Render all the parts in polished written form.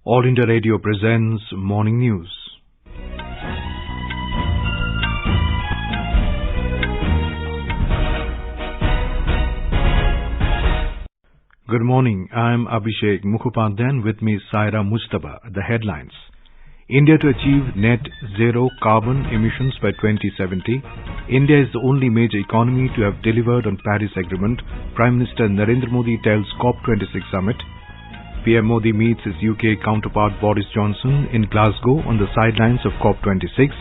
All India Radio presents Morning News. Good morning. I am Abhishek Mukhopadhyay. With me Saira Mujtaba. The headlines. India to achieve net zero carbon emissions by 2070. India is the only major economy to have delivered on Paris Agreement. Prime Minister Narendra Modi tells COP26 summit. PM Modi meets his UK counterpart Boris Johnson in Glasgow on the sidelines of COP26.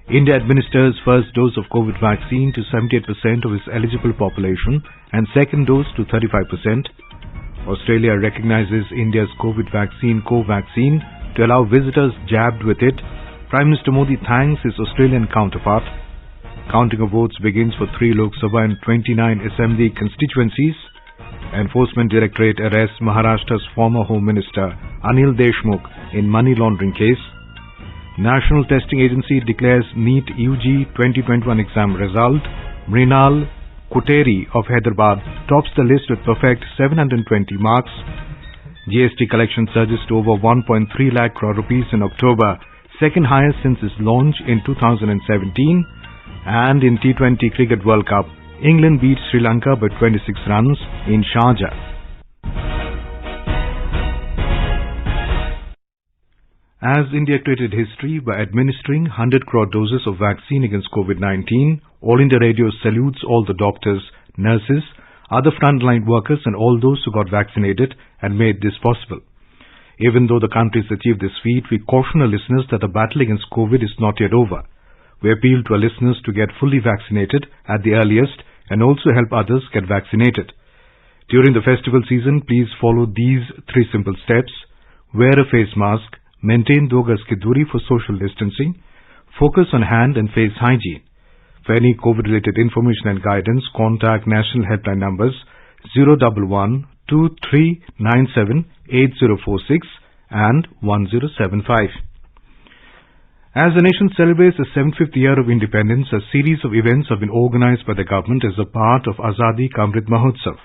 India administers first dose of COVID vaccine to 78% of its eligible population and second dose to 35%. Australia recognizes India's COVID vaccine Covaxin to allow visitors jabbed with it. Prime Minister Modi thanks his Australian counterpart. Counting of votes begins for 3 Lok Sabha and 29 Assembly constituencies. Enforcement Directorate arrests Maharashtra's former Home Minister Anil Deshmukh in money laundering case. National Testing Agency declares NEET UG 2021 exam result. Mrinal Kuteri of Hyderabad tops the list with perfect 720 marks. GST collection surges to over 1.3 lakh crore rupees in October, second highest since its launch in 2017. And in T20 Cricket World Cup, England beat Sri Lanka by 26 runs in Sharjah. As India created history by administering 100 crore doses of vaccine against COVID-19, All India Radio salutes all the doctors, nurses, other frontline workers and all those who got vaccinated and made this possible. Even though the country has achieved this feat, we caution our listeners that the battle against COVID is not yet over. We appeal to our listeners to get fully vaccinated at the earliest and also help others get vaccinated. During the festival season, please follow these 3 simple steps. Wear a face mask, maintain 2 gaz ki duri for social distancing, focus on hand and face hygiene. For any COVID-related information and guidance, contact national helpline numbers 011 2397 8046 and 1075. As the nation celebrates the 75th year of independence, a series of events have been organized by the government as a part of Azadi Ka Amrit Mahotsav.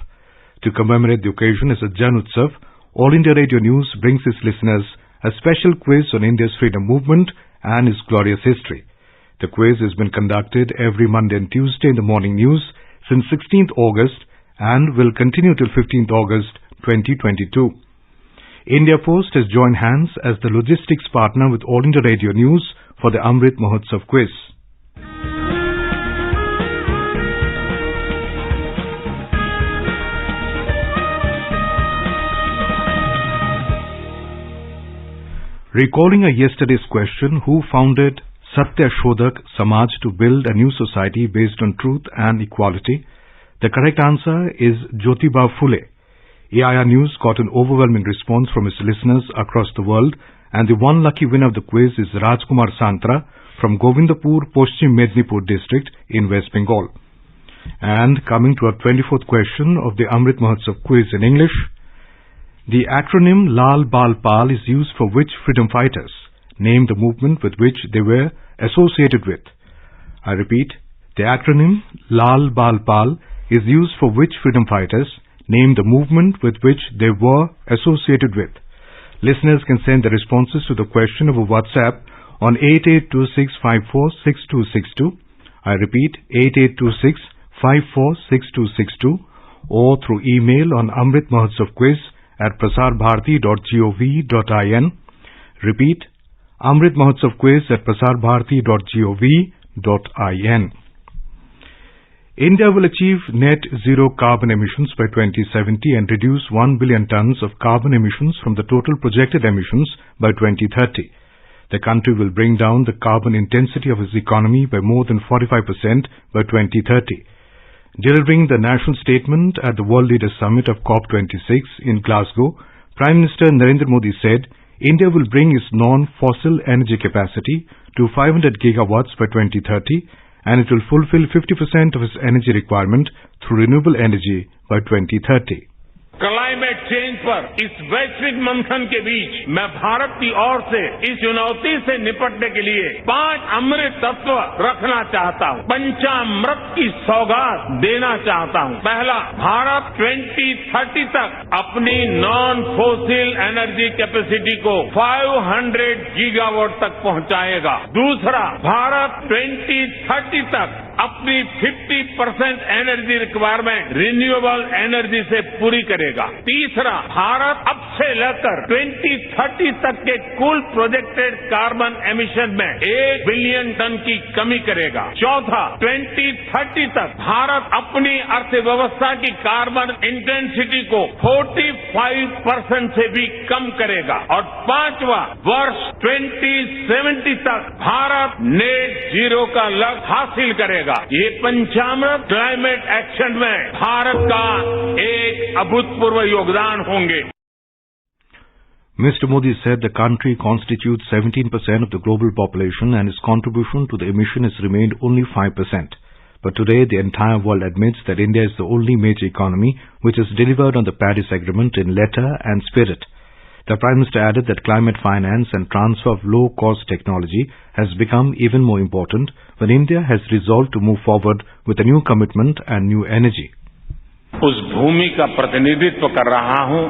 To commemorate the occasion as a Jan Utsav, All India Radio News brings its listeners a special quiz on India's freedom movement and its glorious history. The quiz has been conducted every Monday and Tuesday in the morning news since 16th August and will continue till 15th August 2022. India Post has joined hands as the logistics partner with All India Radio News for the Amrit Mahotsav quiz. Recalling a yesterday's question, who founded Satya Shodhak Samaj to build a new society based on truth and equality? The correct answer is Jyotiba Phule. AIR News got an overwhelming response from its listeners across the world, and the one lucky winner of the quiz is Rajkumar Santra from Govindapur, Paschim Mednipur district in West Bengal. And coming to our 24th question of the Amrit Mahotsav quiz in English, the acronym Lal Bal Pal is used for which freedom fighters? Name the movement with which they were associated with. I repeat, the acronym Lal Bal Pal is used for which freedom fighters? Name the movement with which they were associated with. Listeners can send their responses to the question over WhatsApp on 8826546262. I repeat, 8826546262, or through email on amritmahotsavquiz@prasarbharati.gov.in. Repeat, amritmahotsavquiz@prasarbharati.gov.in. India will achieve net zero carbon emissions by 2070 and reduce 1 billion tons of carbon emissions from the total projected emissions by 2030. The country will bring down the carbon intensity of its economy by more than 45% by 2030. Delivering the national statement at the World Leaders Summit of COP26 in Glasgow, Prime Minister Narendra Modi said India will bring its non-fossil energy capacity to 500 gigawatts by 2030 and it will fulfill 50% of its energy requirement through renewable energy by 2030. Climate change पर इस वैश्विक मंथन के बीच मैं भारत की ओर से इस चुनौती से निपटने के लिए 5 अमृत तत्व रखना चाहता हूं, पंचामृत की सौगात देना चाहता हूं। पहला, भारत 2030 तक अपनी नॉन फोसिल एनर्जी कैपेसिटी को 500 गीगावाट तक पहुंचाएगा। दूसरा, भारत 2030 तक अपनी 50% एनर्जी रिक्वायरमेंट रिन्यूएबल एनर्जी से पूरी करेगा। तीसरा, भारत अब से लेकर 2030 तक के कुल प्रोजेक्टेड कार्बन एमिशन में 1 बिलियन टन की कमी करेगा। चौथा, 2030 तक भारत अपनी अर्थव्यवस्था की कार्बन इंटेंसिटी को 45% से भी कम करेगा। और पांचवा, वर्ष 2070 तक भारत नेट जीरो का लक्ष्य हासिल करेगा। ये पंचामृत क्लाइमेट एक्शन में भारत का एक अभूतपूर्व योगदान होंगे। Mr. Modi said the country constitutes 17% of the global population and its contribution to the emission has remained only 5%. But today the entire world admits that India is the only major economy which has delivered on the Paris Agreement in letter and spirit. The Prime Minister added that climate finance and transfer of low-cost technology has become even more important when India has resolved to move forward with a new commitment and new energy. उस भूमि का प्रतिनिधित्व कर रहा हूं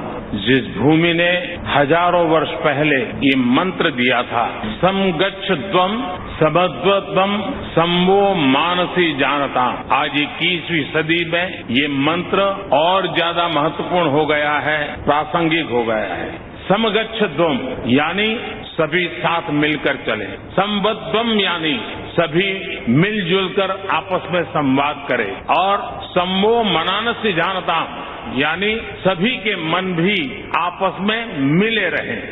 जिस भूमि ने हजारों वर्ष पहले ये मंत्र दिया था, समगच्छध्वम समद्वत्वम संवो मानसी जानता। आज 21वीं सदी में ये मंत्र और ज्यादा महत्वपूर्ण हो गया है, प्रासंगिक हो गया है। समगच्छध्वम यानी सभी साथ मिलकर चले, संबद्धम यानी सभी मिलजुल कर आपस में संवाद करें, और संवो मनानसी जानता यानी सभी के मन भी आपस में मिले रहें।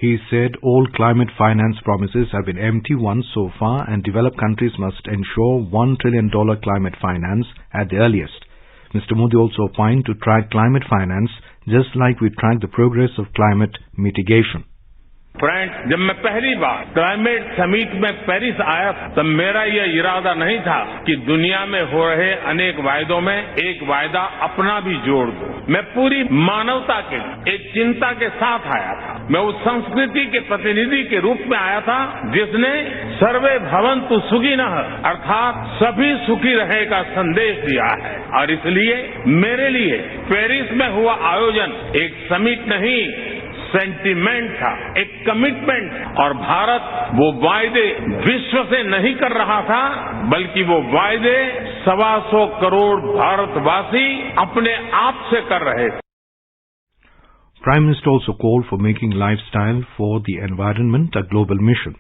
He said all climate finance promises have been empty ones so far and developed countries must ensure $1 trillion climate finance at the earliest. Mr. Modi also opined to track climate finance just like we track the progress of climate mitigation. Friends, जब मैं पहली बार climate summit में Paris आया था तब मेरा यह इरादा नहीं था कि दुनिया में हो रहे अनेक वायदों में एक वायदा अपना भी जोड़ दूं। मैं पूरी मानवता के एक चिंता के साथ आया था। मैं उस संस्कृति के प्रतिनिधि के रूप में आया था जिसने सर्वे भवन्तु सुखिनः अर्थात सभी सुखी रहे का संदेश दिया है। और इसलिए मेरे लिए पेरिस में हुआ आयोजन एक समिट नहीं, सेंटीमेंट था, एक कमिटमेंट। और भारत वो वायदे विश्व से नहीं कर रहा था, बल्कि वो वायदे 125 करोड़ भारतवासी अपने आप से कर रहे थे। Prime Minister also called for making lifestyle for the environment a global mission.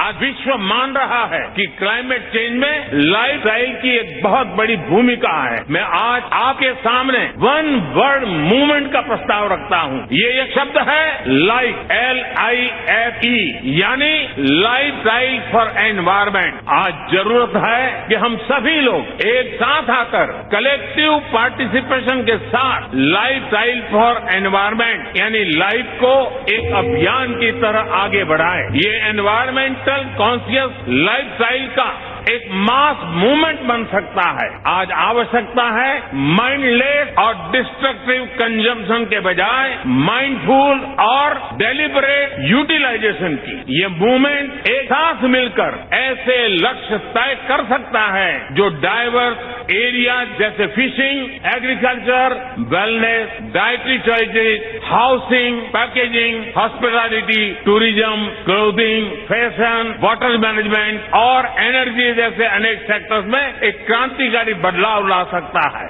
आज विश्व मान रहा है कि क्लाइमेट चेंज में लाइफ स्टाइल की एक बहुत बड़ी भूमिका है। मैं आज आपके सामने वन वर्ल्ड मूवमेंट का प्रस्ताव रखता हूं। ये एक शब्द है लाइफ, LIFE, यानी लाइफ स्टाइल फॉर एनवायरमेंट। आज जरूरत है कि हम सभी लोग एक साथ आकर कलेक्टिव पार्टिसिपेशन के साथ लाइफ स्टाइल फॉर एनवायरमेंट यानी लाइफ को एक अभियान की तरह आगे बढ़ाएं। ये एनवायरमेंट कॉन्शियस लाइफस्टाइल का एक मास मूवमेंट बन सकता है। आज आवश्यकता है माइंडलेस और डिस्ट्रक्टिव कंजम्पशन के बजाय माइंडफुल और डेलिबरेट यूटिलाइजेशन की। ये मूवमेंट एक साथ मिलकर ऐसे लक्ष्य तय कर सकता है जो डाइवर्स एरिया जैसे fishing, agriculture, wellness, dietary choices, housing, packaging, hospitality, tourism, clothing, fashion, water management और एनर्जी जैसे अनेक सेक्टर्स में एक क्रांतिकारी बदलाव ला सकता है।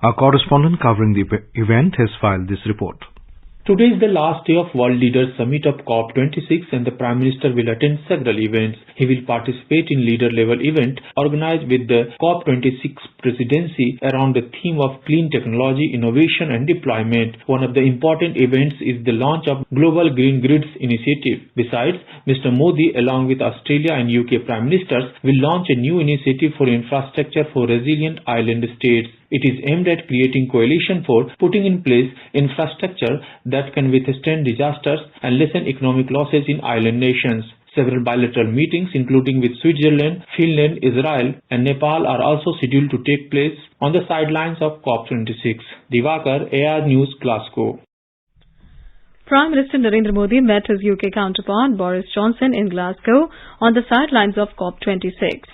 Our correspondent covering the event has filed this report. Today is the last day of World Leaders Summit of COP26 and the Prime Minister will attend several events. He will participate in leader-level event organized with the COP26 presidency around the theme of clean technology, innovation and deployment. One of the important events is the launch of Global Green Grids initiative. Besides, Mr. Modi along with Australia and UK Prime Ministers will launch a new initiative for infrastructure for resilient island states. It is aimed at creating coalition for putting in place infrastructure that can withstand disasters and lessen economic losses in island nations. Several bilateral meetings, including with Switzerland, Finland, Israel, and Nepal, are also scheduled to take place on the sidelines of COP26. Divakar, AR News, Glasgow. Prime Minister Narendra Modi met his UK counterpart Boris Johnson in Glasgow on the sidelines of COP26.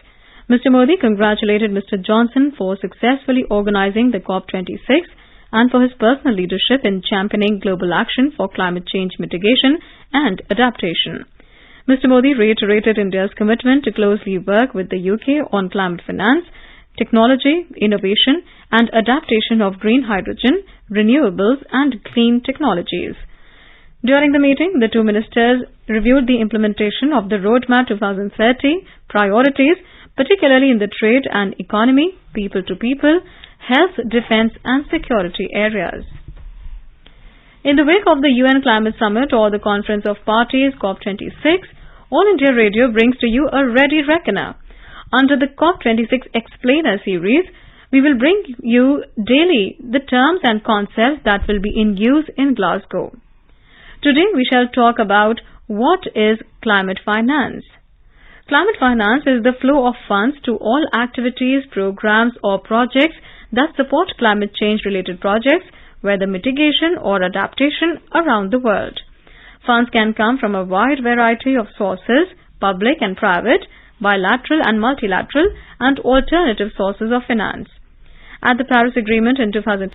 Mr. Modi congratulated Mr. Johnson for successfully organizing the COP26 and for his personal leadership in championing global action for climate change mitigation and adaptation. Mr. Modi reiterated India's commitment to closely work with the UK on climate finance, technology, innovation and adaptation of green hydrogen, renewables and clean technologies. During the meeting, the two ministers reviewed the implementation of the Roadmap 2030 priorities, particularly in the trade and economy, people-to-people, health, defense and security areas. In the wake of the UN Climate Summit or the Conference of Parties COP26, All India Radio brings to you a Ready Reckoner. Under the COP26 Explainer series, we will bring you daily the terms and concepts that will be in use in Glasgow. Today we shall talk about what is climate finance. Climate finance is the flow of funds to all activities, programs or projects that support climate change related projects, whether mitigation or adaptation around the world. Funds can come from a wide variety of sources, public and private, bilateral and multilateral, and alternative sources of finance. At the Paris Agreement in 2015,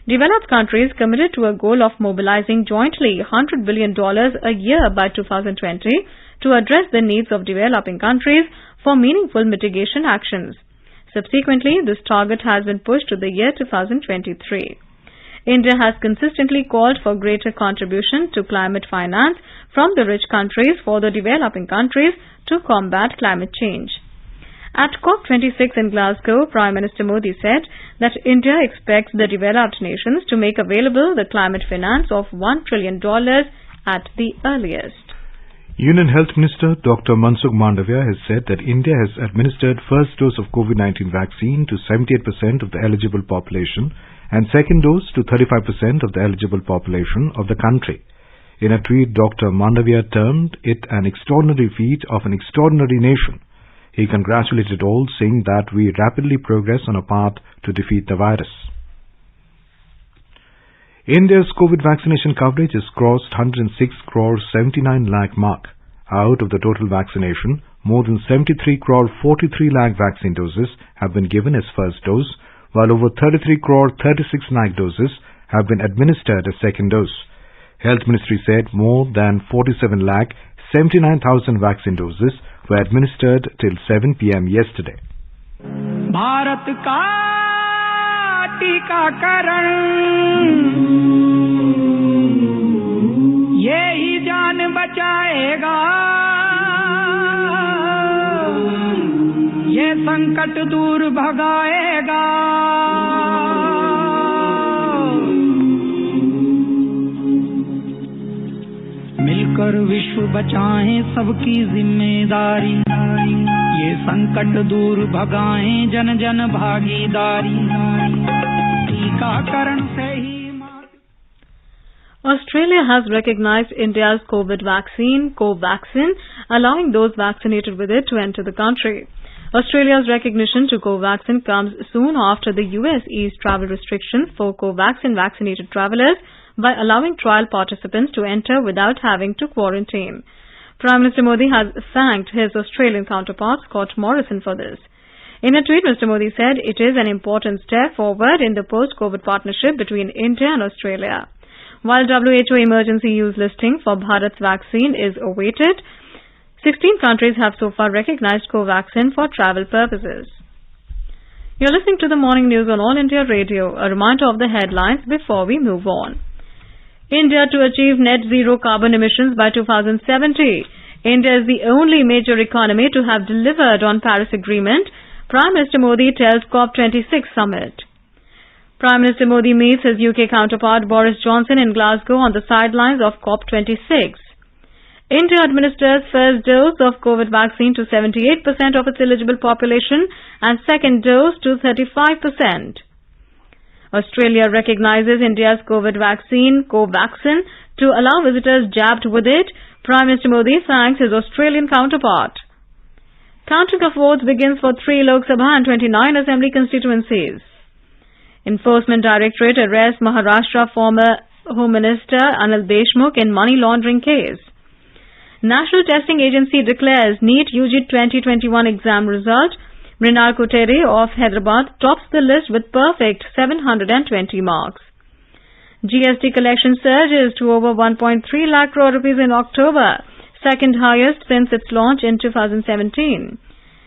developed countries committed to a goal of mobilizing jointly $100 billion a year by 2020 to address the needs of developing countries for meaningful mitigation actions. Subsequently, this target has been pushed to the year 2023. India has consistently called for greater contribution to climate finance from the rich countries for the developing countries to combat climate change. At COP26 in Glasgow, Prime Minister Modi said that India expects the developed nations to make available the climate finance of $1 trillion at the earliest. Union Health Minister Dr. Mansukh Mandavia has said that India has administered first dose of COVID-19 vaccine to 78% of the eligible population and second dose to 35% of the eligible population of the country. In a tweet, Dr. Mandavia termed it an extraordinary feat of an extraordinary nation. He congratulated all, saying that we rapidly progress on a path to defeat the virus. India's COVID vaccination coverage has crossed 106 crore 79 lakh mark. Out of the total vaccination, more than 73 crore 43 lakh vaccine doses have been given as first dose, while over 33 crore 36 lakh doses have been administered as second dose. Health Ministry said more than 47 lakh 79,000 vaccine doses were administered till 7 p.m. yesterday. Bharat का टीकाकरण ये ही जान बचाएगा, ये संकट दूर भगाएगा। मिलकर विश्व बचाएं सबकी जिम्मेदारी, ये संकट दूर भगाएं जन जन भागीदारी, टीकाकरण से ही। Australia has recognized India's COVID vaccine, Covaxin, allowing those vaccinated with it to enter the country. Australia's recognition to Covaxin comes soon after the US eased travel restrictions for Covaxin vaccinated travellers by allowing trial participants to enter without having to quarantine. Prime Minister Modi has thanked his Australian counterpart Scott Morrison for this. In a tweet, Mr. Modi said it is an important step forward in the post-COVID partnership between India and Australia. While WHO emergency use listing for Bharat's vaccine is awaited, 16 countries have so far recognized Covaxin for travel purposes. You're listening to the morning news on All India Radio. A reminder of the headlines before we move on. India to achieve net zero carbon emissions by 2070. India is the only major economy to have delivered on Paris Agreement, Prime Minister Modi tells COP26 summit. Prime Minister Modi meets his UK counterpart Boris Johnson in Glasgow on the sidelines of COP26. India administers first dose of COVID vaccine to 78% of its eligible population and second dose to 35%. Australia recognizes India's COVID vaccine, Covaxin, to allow visitors jabbed with it. Prime Minister Modi thanks his Australian counterpart. Counting of votes begins for 3 Lok Sabha and 29 Assembly constituencies. Enforcement Directorate arrests Maharashtra former Home Minister Anil Deshmukh in money laundering case. National Testing Agency declares NEET UG 2021 exam result. Mrinal Kotere of Hyderabad tops the list with perfect 720 marks. GST collection surges to over 1.3 lakh crore rupees in October, second highest since its launch in 2017.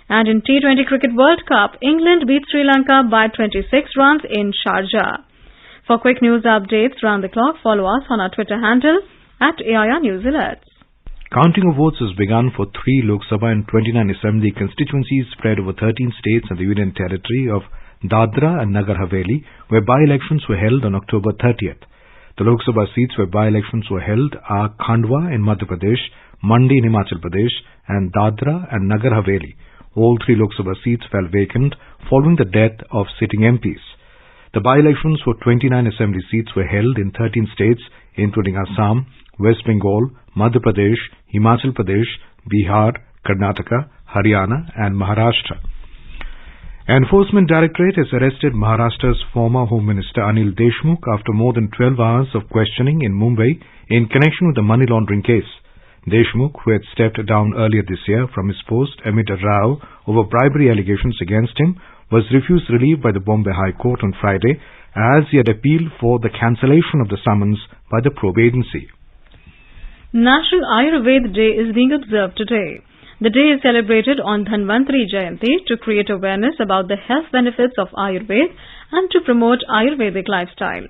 And in T20 Cricket World Cup, England beat Sri Lanka by 26 runs in Sharjah. For quick news updates round the clock, follow us on our Twitter handle @AIR News Alerts. Counting of votes has begun for 3 Lok Sabha and 29 Assembly constituencies spread over 13 states and the Union Territory of Dadra and Nagar Haveli, where by-elections were held on October 30th. The Lok Sabha seats where by-elections were held are Khandwa in Madhya Pradesh, Mandi in Himachal Pradesh, and Dadra and Nagar Haveli. All 3 Lok Sabha seats fell vacant following the death of sitting MPs. The by-elections for 29 Assembly seats were held in 13 states, including Assam, West Bengal, Madhya Pradesh, Himachal Pradesh, Bihar, Karnataka, Haryana and Maharashtra. Enforcement Directorate has arrested Maharashtra's former Home Minister Anil Deshmukh after more than 12 hours of questioning in Mumbai in connection with the money laundering case. Deshmukh, who had stepped down earlier this year from his post amid a row over bribery allegations against him, was refused relief by the Bombay High Court on Friday as he had appealed for the cancellation of the summons by the probe agency. National Ayurveda Day is being observed today. The day is celebrated on Dhanvantari Jayanti to create awareness about the health benefits of Ayurveda and to promote Ayurvedic lifestyle.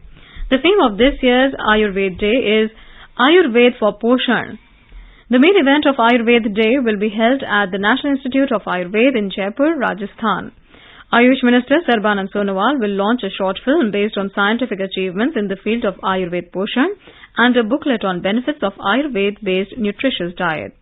The theme of this year's Ayurveda Day is Ayurveda for Poshan. The main event of Ayurveda Day will be held at the National Institute of Ayurveda in Jaipur, Rajasthan. Ayush Minister Sarbanand Sonowal will launch a short film based on scientific achievements in the field of Ayurveda Poshan and a booklet on benefits of Ayurveda-based nutritious diet.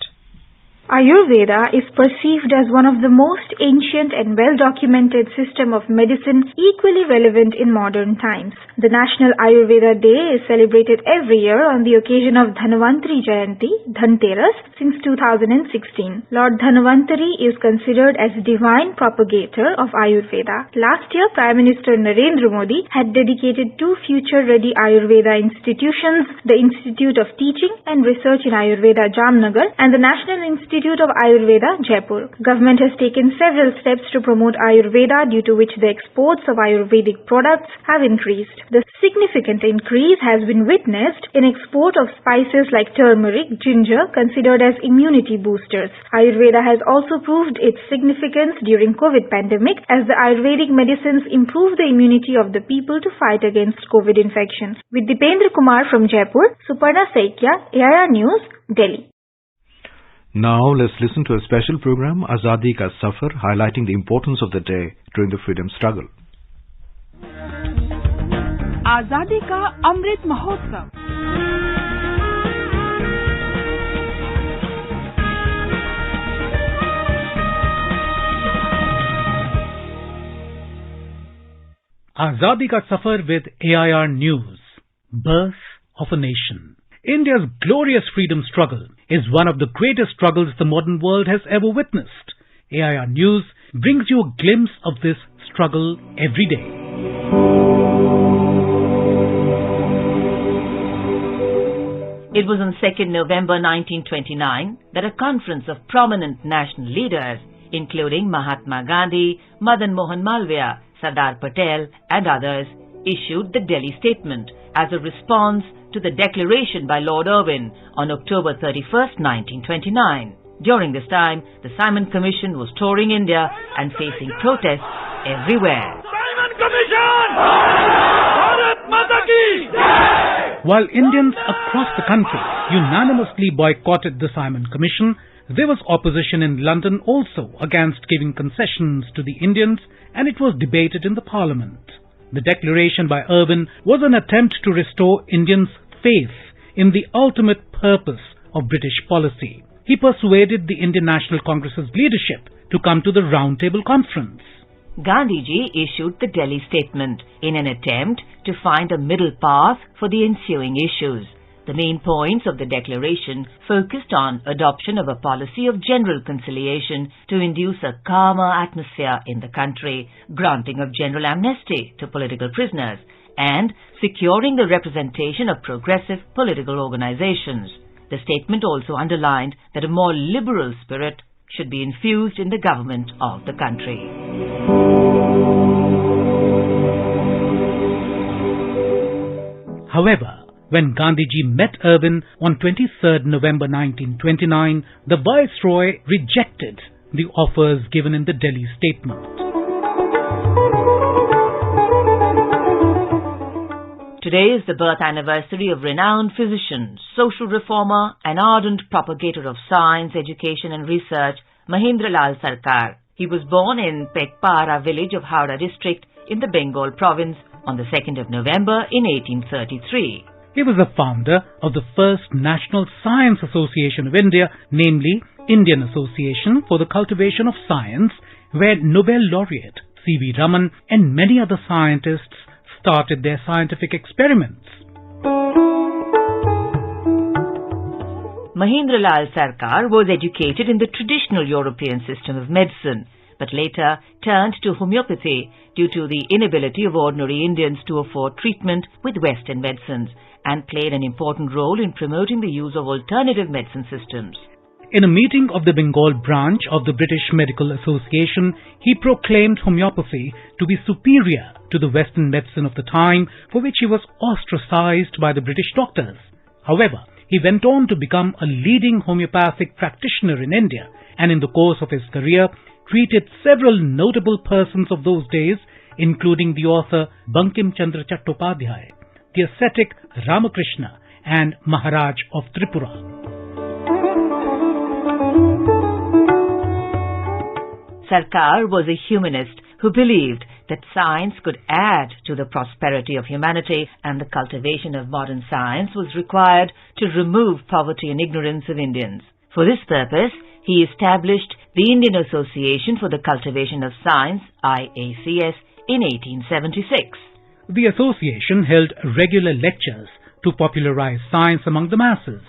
Ayurveda is perceived as one of the most ancient and well-documented system of medicine equally relevant in modern times. The National Ayurveda Day is celebrated every year on the occasion of Dhanvantari Jayanti, Dhanteras, since 2016. Lord Dhanvantari is considered as divine propagator of Ayurveda. Last year, Prime Minister Narendra Modi had dedicated 2 future-ready Ayurveda institutions, the Institute of Teaching and Research in Ayurveda, Jamnagar, and the National Institute of Ayurveda, Jaipur. Government has taken several steps to promote Ayurveda, due to which the exports of Ayurvedic products have increased. The significant increase has been witnessed in export of spices like turmeric, ginger, considered as immunity boosters. Ayurveda has also proved its significance during COVID pandemic, as the Ayurvedic medicines improve the immunity of the people to fight against COVID infection. With Dipendra Kumar from Jaipur, Suparna Saikia, AIR News, Delhi. Now let's listen to a special program, Azadi Ka Safar, highlighting the importance of the day during the freedom struggle. आजादी का Amrit Mahotsav. Azadi Ka Safar with AIR News. Birth of a Nation. India's glorious freedom struggle is one of the greatest struggles the modern world has ever witnessed. AIR News brings you a glimpse of this struggle every day. It was on 2nd November 1929 that a conference of prominent national leaders, including Mahatma Gandhi, Madan Mohan Malviya, Sardar Patel and others, issued the Delhi Statement as a response to the declaration by Lord Irwin on October 31st, 1929. During this time, the Simon Commission was touring India and facing protests everywhere. Simon Commission! Bharat Mata Ki Jai! While Indians across the country unanimously boycotted the Simon Commission, there was opposition in London also against giving concessions to the Indians, and it was debated in the Parliament. The declaration by Irwin was an attempt to restore Indians' faith in the ultimate purpose of British policy. He persuaded the Indian National Congress's leadership to come to the Round Table Conference. Gandhiji issued the Delhi Statement in an attempt to find a middle path for the ensuing issues. The main points of the declaration focused on adoption of a policy of general conciliation to induce a calmer atmosphere in the country, granting of general amnesty to political prisoners, and securing the representation of progressive political organizations. The statement also underlined that a more liberal spirit should be infused in the government of the country. However, when Gandhiji met Irwin on 23rd November 1929, the Viceroy rejected the offers given in the Delhi Statement. Today is the birth anniversary of renowned physician, social reformer and ardent propagator of science, education and research, Mahendralal Sarkar. He was born in Pekpara village of Howrah district in the Bengal province on the 2nd of November in 1833. He was the founder of the first National Science Association of India, namely Indian Association for the Cultivation of Science, where Nobel laureate C.V. Raman and many other scientists started their scientific experiments. Mahendralal Sarkar was educated in the traditional European system of medicine, but later turned to homeopathy due to the inability of ordinary Indians to afford treatment with Western medicines, and played an important role in promoting the use of alternative medicine systems. In a meeting of the Bengal branch of the British Medical Association, he proclaimed homeopathy to be superior to the Western medicine of the time, for which he was ostracized by the British doctors. However, he went on to become a leading homeopathic practitioner in India, and in the course of his career treated several notable persons of those days, including the author Bankim Chandra Chattopadhyay, the ascetic Ramakrishna, and Maharaj of Tripura. Sarkar was a humanist who believed that science could add to the prosperity of humanity, and the cultivation of modern science was required to remove poverty and ignorance of Indians. For this purpose, he established the Indian Association for the Cultivation of Science, IACS, in 1876. The association held regular lectures to popularize science among the masses.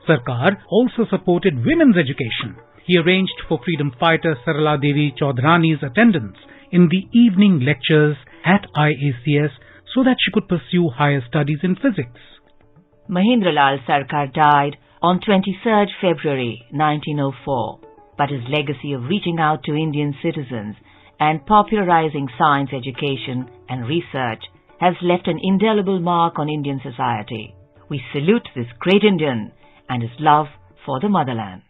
Sarkar also supported women's education. He arranged for freedom fighter Sarala Devi Chaudhrani's attendance in the evening lectures at IACS so that she could pursue higher studies in physics. Mahendralal Sarkar died on 23rd February 1904, but his legacy of reaching out to Indian citizens and popularizing science education and research has left an indelible mark on Indian society. We salute this great Indian and his love for the motherland.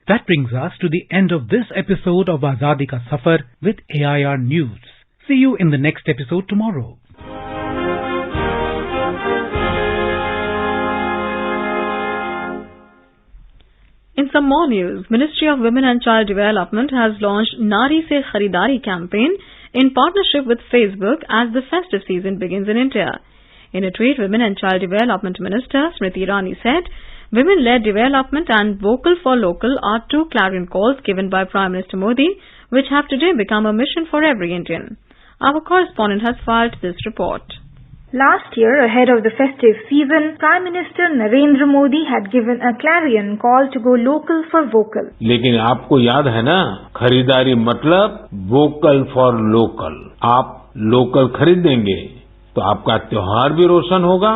That brings us to the end of this episode of Azadi Ka Safar with AIR News. See you in the next episode tomorrow. In some more news, Ministry of Women and Child Development has launched Nari Se Kharidari campaign in partnership with Facebook as the festive season begins in India. In a tweet, Women and Child Development Minister Smriti Irani said, "Women-led development and vocal for local are two clarion calls given by Prime Minister Modi, which have today become a mission for every Indian." Our correspondent has filed this report. Last year, ahead of the festive season, Prime Minister Narendra Modi had given a clarion call to go local for vocal. लेकिन आपको याद है ना, खरीदारी मतलब vocal for local. आप local खरीदेंगे तो आपका त्योहार भी रोशन होगा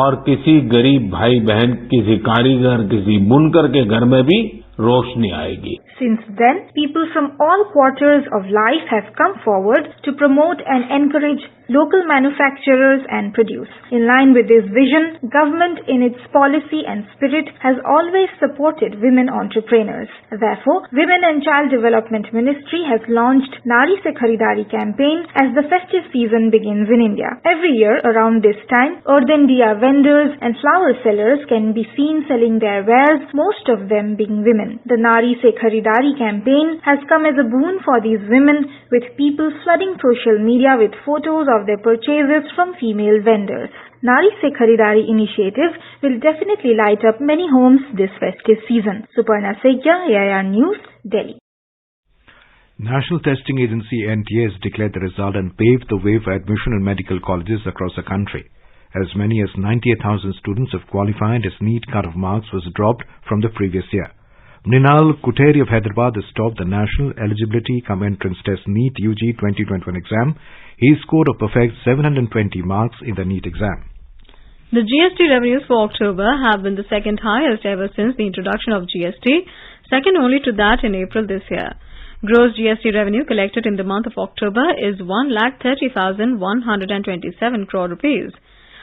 और किसी गरीब भाई बहन, किसी कारीगर, किसी बुनकर के घर में भी रोशनी आएगी. Since then, people from all quarters of life have come forward to promote and encourage local manufacturers and produce. In line with this vision, government in its policy and spirit has always supported women entrepreneurs. Therefore, Women and Child Development Ministry has launched Nari Se Kharidari campaign as the festive season begins in India. Every year around this time, earthen diya vendors and flower sellers can be seen selling their wares, most of them being women. The Nari Se Kharidari campaign has come as a boon for these women, with people flooding social media with photos of their purchases from female vendors. Nari Se Kharidari initiative will definitely light up many homes this festive season. Suparna Segya, AIR News, Delhi. National Testing Agency NTA has declared the result and paved the way for admission in medical colleges across the country. As many as 98,000 students have qualified as NEET cut-off marks was dropped from the previous year. Mrinal Kuteri of Hyderabad has topped the National Eligibility Cum Entrance Test NEET UG 2021 exam. He scored a perfect 720 marks in the NEET exam. The GST revenues for October have been the second highest ever since the introduction of GST, second only to that in April this year. Gross GST revenue collected in the month of October is 1,30,127 crore rupees.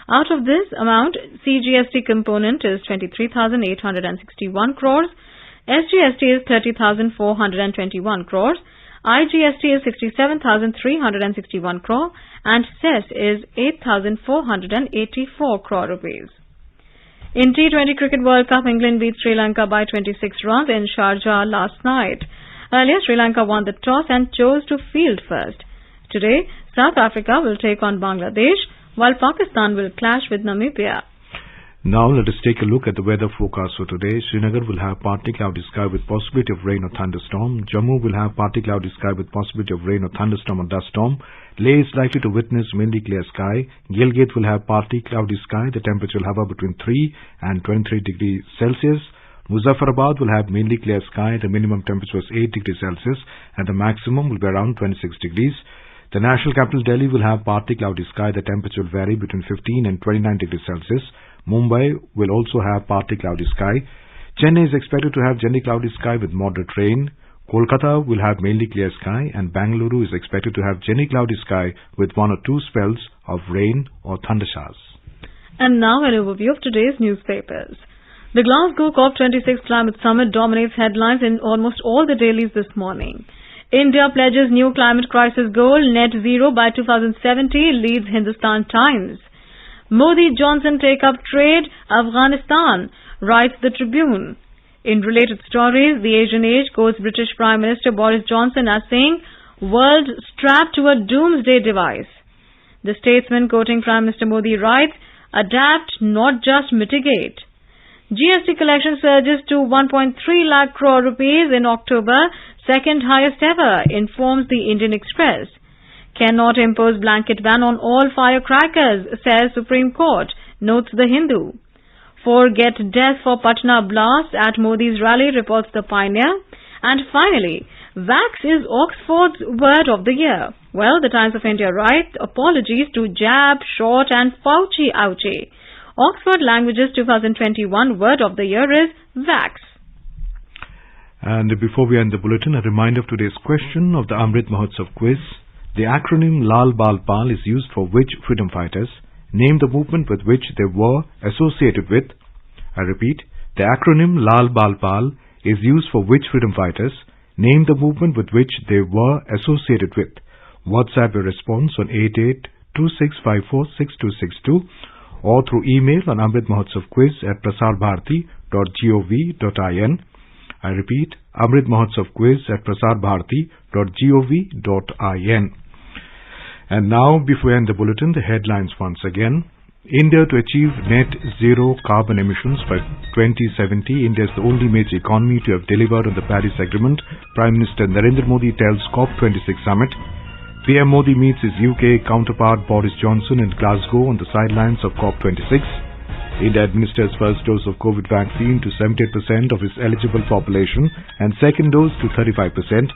Out of this amount, CGST component is 23,861 crores, SGST is 30,421 crores, IGST is 67,361 crore and cess is 8,484 crore rupees. In T20 Cricket World Cup, England beat Sri Lanka by 26 runs in Sharjah last night. Earlier, Sri Lanka won the toss and chose to field first. Today, South Africa will take on Bangladesh, while Pakistan will clash with Namibia. Now let us take a look at the weather forecast for today. Srinagar will have partly cloudy sky with possibility of rain or thunderstorm. Jammu will have partly cloudy sky with possibility of rain or thunderstorm or dust storm. Leh is likely to witness mainly clear sky. Gilgit will have partly cloudy sky. The temperature will hover between 3 and 23 degrees Celsius. Muzaffarabad will have mainly clear sky. The minimum temperature is 8 degrees Celsius and the maximum will be around 26 degrees. The national capital Delhi will have partly cloudy sky. The temperature will vary between 15 and 29 degrees Celsius. Mumbai will also have partly cloudy sky. Chennai is expected to have generally cloudy sky with moderate rain. Kolkata will have mainly clear sky and Bangalore is expected to have generally cloudy sky with 1 or 2 spells of rain or thunder showers. And now an overview of today's newspapers. The Glasgow COP26 Climate Summit dominates headlines in almost all the dailies this morning. India pledges new climate crisis goal, net zero by 2070, leads Hindustan Times. Modi-Johnson take up trade, Afghanistan, writes the Tribune. In related stories, the Asian Age quotes British Prime Minister Boris Johnson as saying, world strapped to a doomsday device. The Statesman quoting Prime Minister Modi writes, adapt, not just mitigate. GST collection surges to 1.3 lakh crore rupees in October, second highest ever, informs the Indian Express. Cannot impose blanket ban on all firecrackers, says Supreme Court, notes the Hindu. Forget death for Patna blast at Modi's rally, reports the Pioneer. And finally, vax is Oxford's word of the year. Well, the Times of India writes, apologies to jab, short and Fauci ouchie. Oxford Languages 2021 word of the year is vax. And before we end the bulletin, a reminder of today's question of the Amrit Mahotsav quiz. The acronym Lal Bal Pal is used for which freedom fighters? Name the movement with which they were associated with. I repeat, the acronym Lal Bal Pal is used for which freedom fighters? Name the movement with which they were associated with. WhatsApp your response on 8826546262 or through email on amritmahotsavquiz@prasarbharati.gov.in. I repeat, amritmahotsavquiz@prasarbharati.gov.in. And now, before we end the bulletin, the headlines once again. India to achieve net zero carbon emissions by 2070. India is the only major economy to have delivered on the Paris Agreement. Prime Minister Narendra Modi tells COP26 summit. PM Modi meets his UK counterpart Boris Johnson in Glasgow on the sidelines of COP26. India administers first dose of COVID vaccine to 78% of its eligible population and second dose to 35%.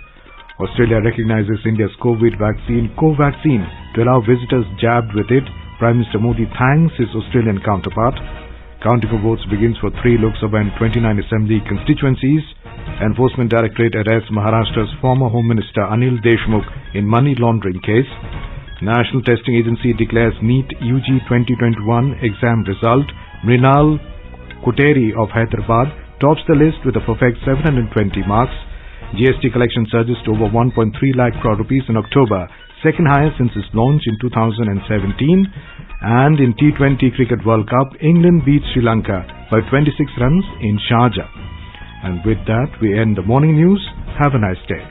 Australia recognizes India's COVID vaccine Covaxin to allow visitors jabbed with it. Prime Minister Modi thanks his Australian counterpart. Counting of votes begins for 3 Lok Sabha and 29 Assembly constituencies. Enforcement Directorate arrests Maharashtra's former Home Minister Anil Deshmukh in money laundering case. National Testing Agency declares NEET UG 2021 exam result. Mrinal Kuteri of Hyderabad tops the list with a perfect 720 marks. GST collection surges to over 1.3 lakh crore rupees in October, second highest since its launch in 2017. And in T20 Cricket World Cup, England beats Sri Lanka by 26 runs in Sharjah. And with that, we end the morning news. Have a nice day.